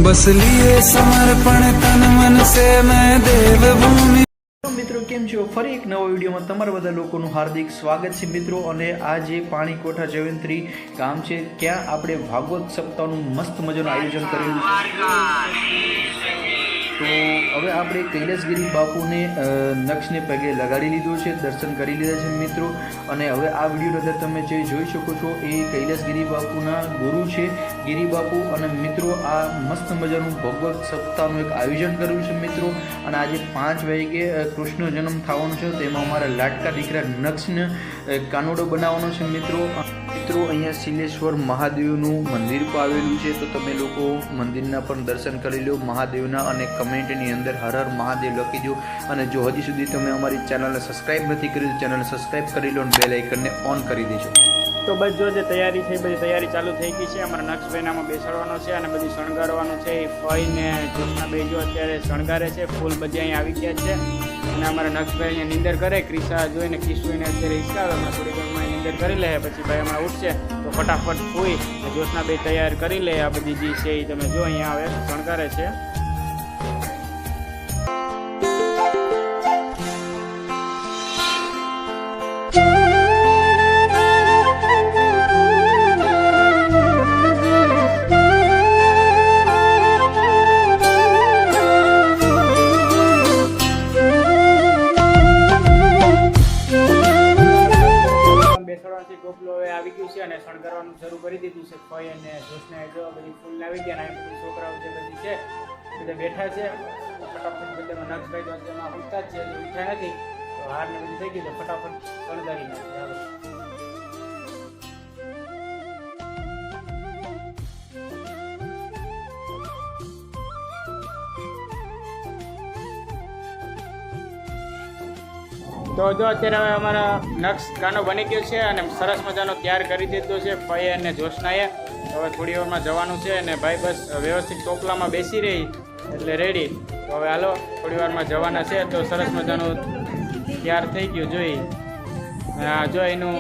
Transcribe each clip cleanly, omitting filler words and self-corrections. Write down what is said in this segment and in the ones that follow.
बस लिए समर्पण तन मन से मैं देवभूमि। મિત્રો કેમ છો? ફરી એક નવો વિડીયોમાં તમારા બધા લોકોનું હાર્દિક સ્વાગત છે મિત્રો। અને આ જે પાણીકોઠા જયંત્રી ગામ છે ત્યાં આપણે ભાગવત સપ્તાહનું મસ્ત મજાનું આયોજન કરેલું છે। તો હવે આપણે કૈલાસગીરી બાપુને નક્ષને પગે લગાડી લીધો છે, દર્શન કરી લીધા છે મિત્રો। અને હવે આ વિડીયોની અંદર તમે જે જોઈ શકો છો એ કૈલાસગીરી બાપુના ગુરુ છે ગિરી બાપુ। અને મિત્રો આ મસ્ત મજાનું ભગવત સપ્તાહનું એક આયોજન કર્યું છે મિત્રો। અને આજે 5 વાગે કૃષ્ણ જન્મ થવાનો છે, તેમાં અમારા લાડકા દીકરા નક્ષને કાનોડો બનાવવાનો છે મિત્રો। અહીંયા શિલેશ્વર મહાદેવનું મંદિર પણ આવેલું છે, તો તમે લોકો મંદિરના પણ દર્શન કરી લો મહાદેવના। અને કમેન્ટની અંદર હર હર મહાદેવ લખી દો। અને જો હજી સુધી તમે અમારી ચેનલને સબસ્ક્રાઈબ નથી કરી તો ચેનલને સબસ્ક્રાઈબ કરી લો અને બેલ આઇકનને ઓન કરી દેજો। તો બસ જો જે તૈયારી છે બધી તૈયારી ચાલુ થઈ ગઈ છે। અમારા નક્ષભાઈનામાં બેસાડવાનો છે અને બધી શણગારવાનું છે। એ ફઈને જોશના ભાઈ જો અત્યારે શણગારે છે, ફૂલ બધી અહીંયા આવી ગયા છે। અને અમારા નક્ષભાઈ અહીંયા નિંદર કરે, ક્રિસા જોઈને કિશુને અત્યારે હિસકાવે, હમણાં થોડી ઘરમાં નિંદર કરી લે, પછી ભાઈ હમણાં ઉઠશે તો ફટાફટ ફૂઈ જોશના ભાઈ તૈયાર કરી લે। આ બધી જે છે એ તમે જો અહીંયા આવે શણગારે છે। ગોપલો હવે આવી ગયું છે અને શણગારવાનું શરૂ કરી દીધું છે। ફઈ અને જોશના જો બધી ફૂલ આવી ગયા અને બધી છોકરાઓ જે બધી છે બધા બેઠા છે। ફટાફટ બધામાં નક્ષભાઈ તો અત્યારમાં ઉઠતા જ છે, ઉઠ્યા નથી તો હાર ને બધી થઈ ગઈ તો ફટાફટ શણગારી નાખી। તો જો અત્યારે હવે અમારા નક્ષ ગાનો બની ગયો છે અને સરસ મજાનો તૈયાર કરી દીધો છે ફઈ અને જોશનાએ। હવે થોડી વારમાં જવાનું છે અને ભાઈ બસ વ્યવસ્થિત ટોપલામાં બેસી રહી એટલે રેડી। તો હવે હાલો થોડી વારમાં જવાના છે। તો સરસ મજાનું તૈયાર થઈ ગયું જોઈ, જો એનું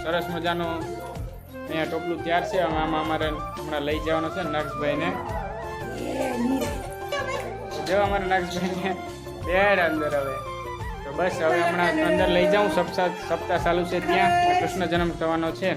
સરસ મજાનું અહીંયા ટોપલું તૈયાર છે। આમાં અમારે હમણાં લઈ જવાનું છે નક્ષભાઈને। જો અમારા નક્ષભાઈને બેડ અંદર હવે તો બસ હવે હમણાં અંદર લઈ જાઉં। સપ્તાહ ચાલુ છે ત્યાં કૃષ્ણ જન્મ થવાનો છે।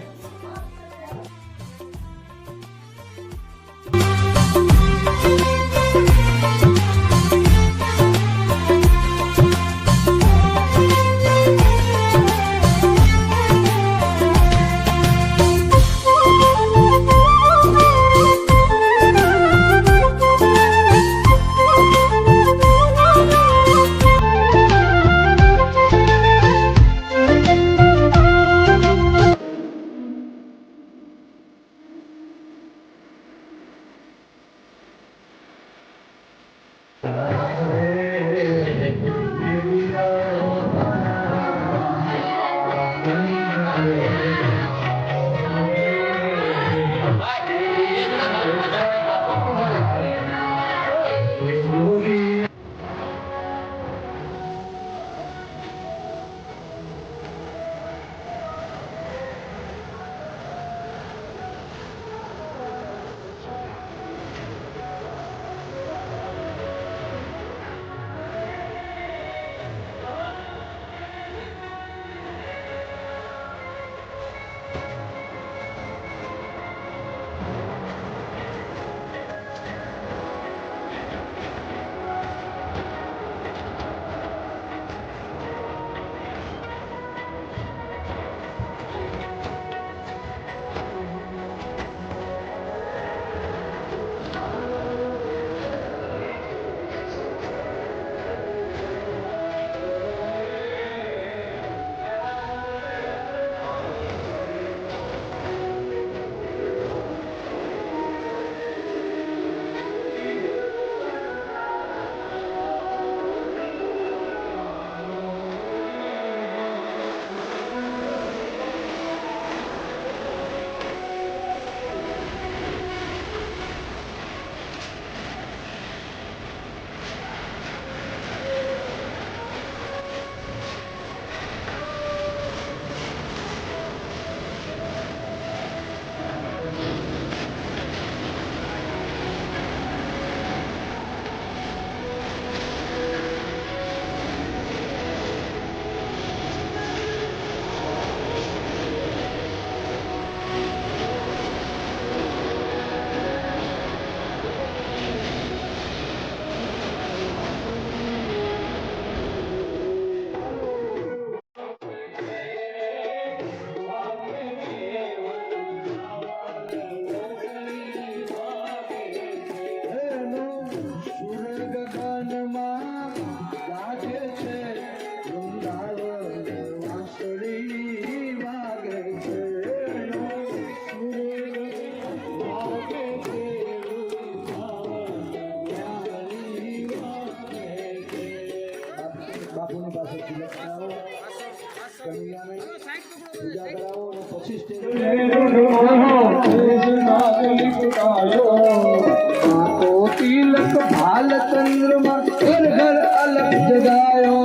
तिलक भाल चंद्रमा घर घर अलग जगायो।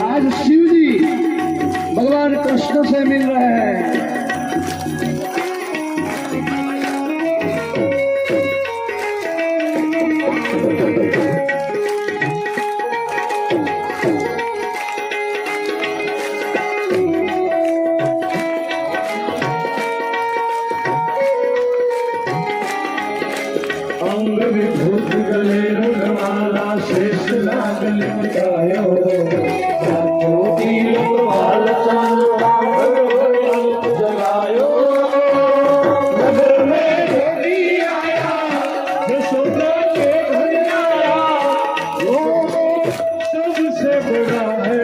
आज शिव जी भगवान कृष्ण से मिल रहे हैं। अंग विभूत गले रुणमाला शेष नाग लिपटायो। तिलक भाल चंद्रमा घर घर अलग जगायो। नगर में जोगी आया यशोदा के घर आया। वो सबसे बड़ा है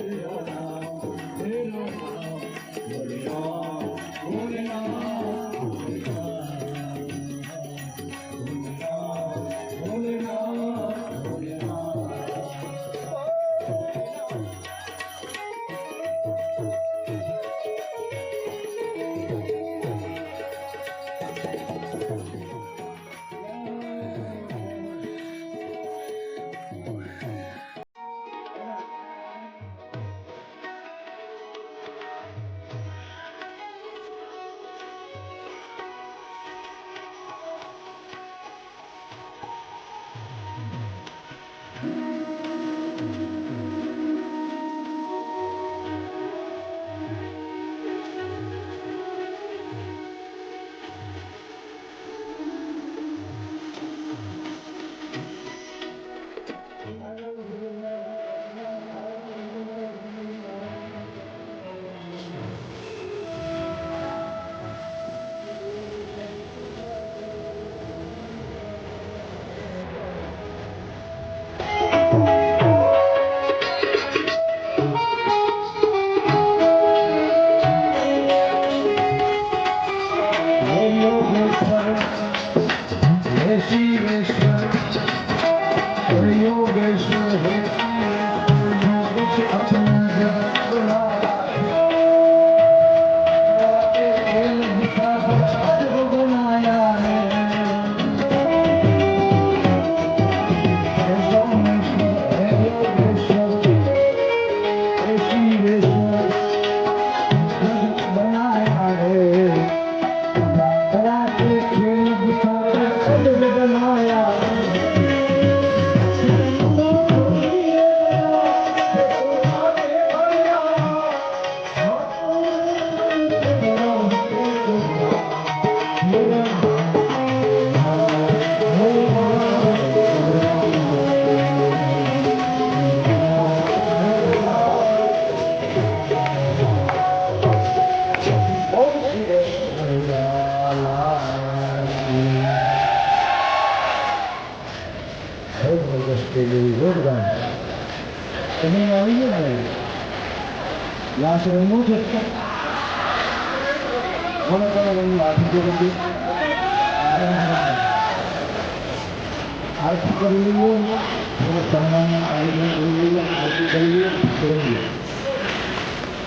मेरा नाम, मेरा नाम, मेरा नाम, मेरा नाम।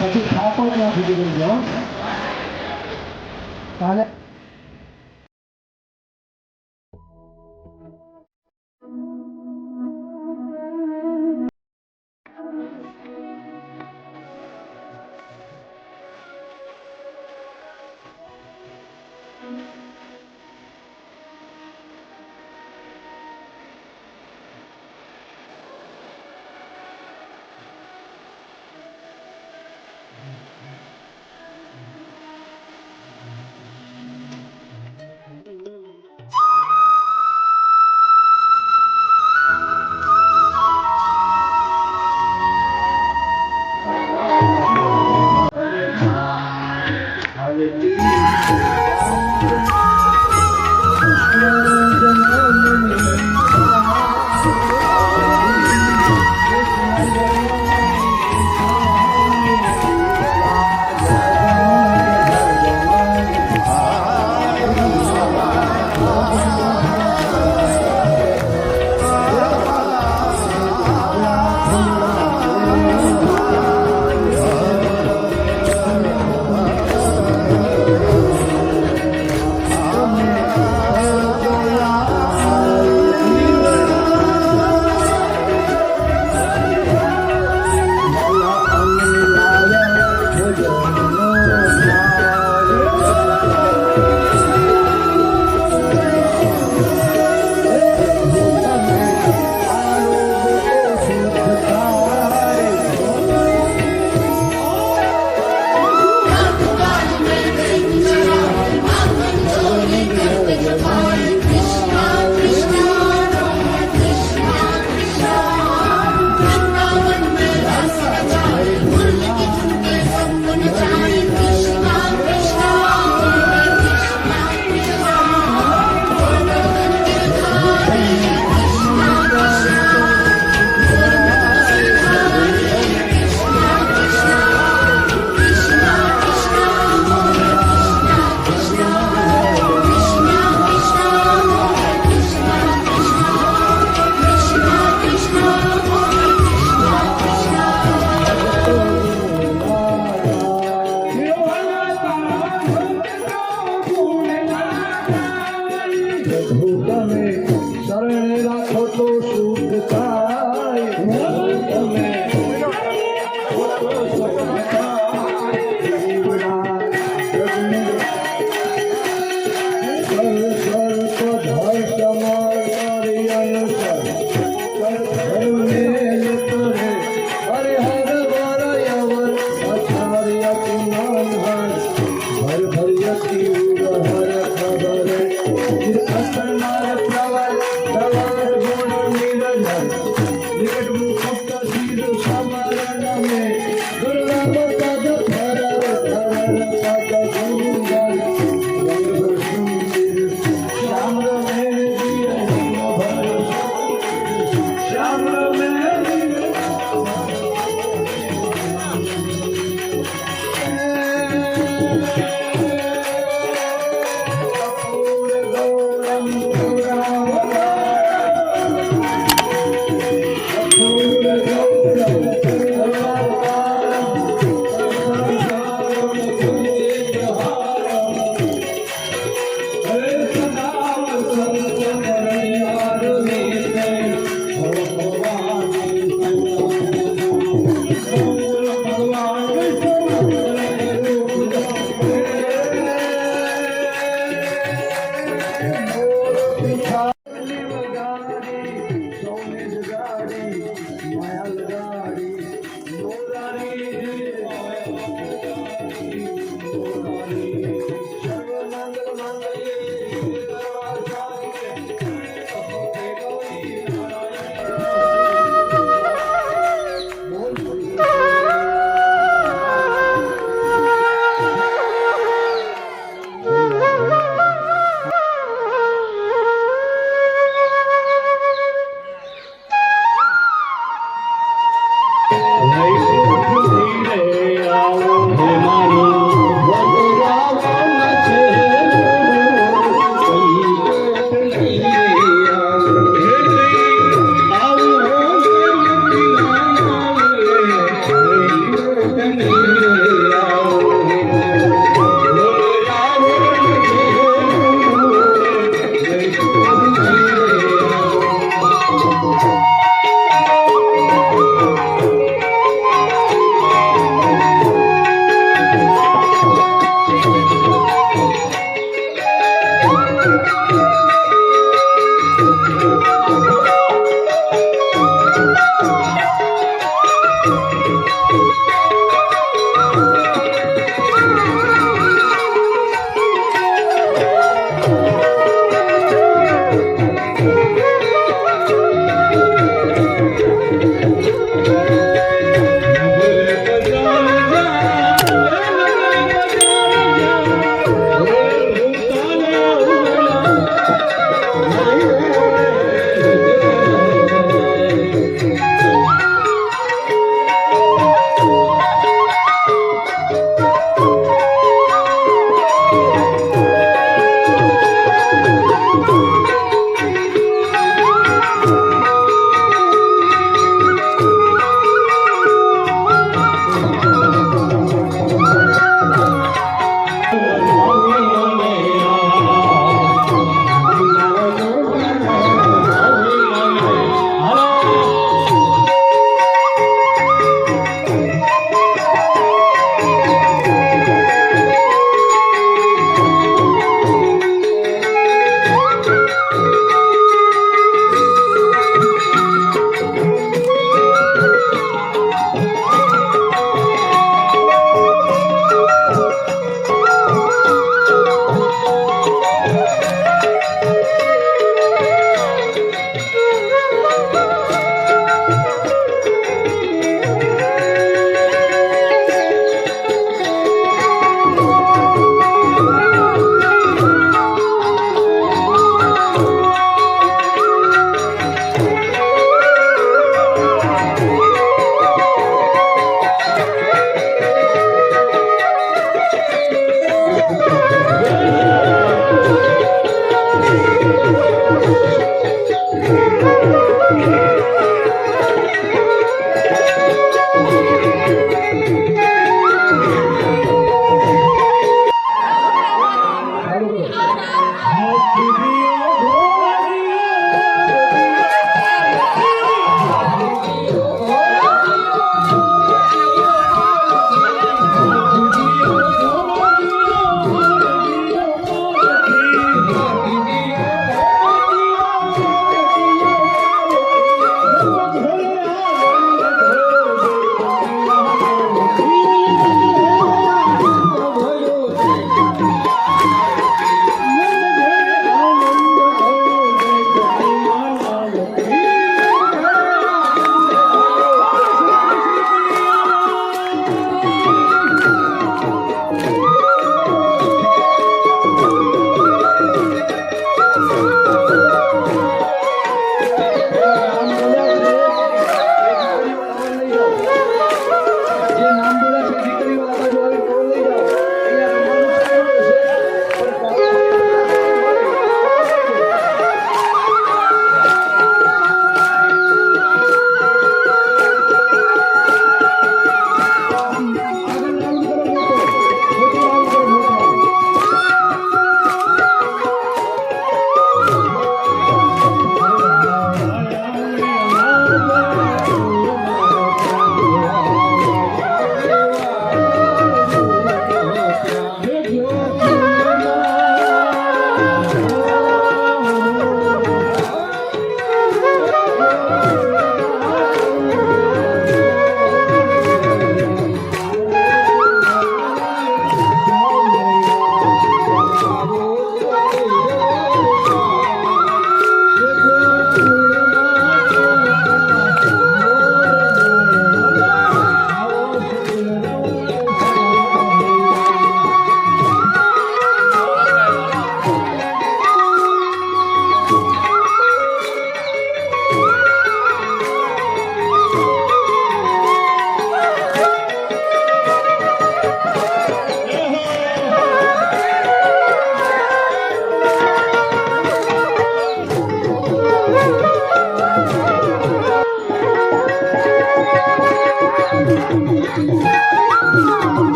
પછી ખાતો ત્યાં સુધી કરી જાઓ તારે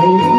Thank you.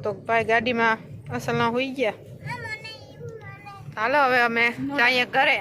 તો ભાઈ ગાડીમાં અસલના હોઈ ગયા. હાલો હવે અમે જઈએ ઘરે.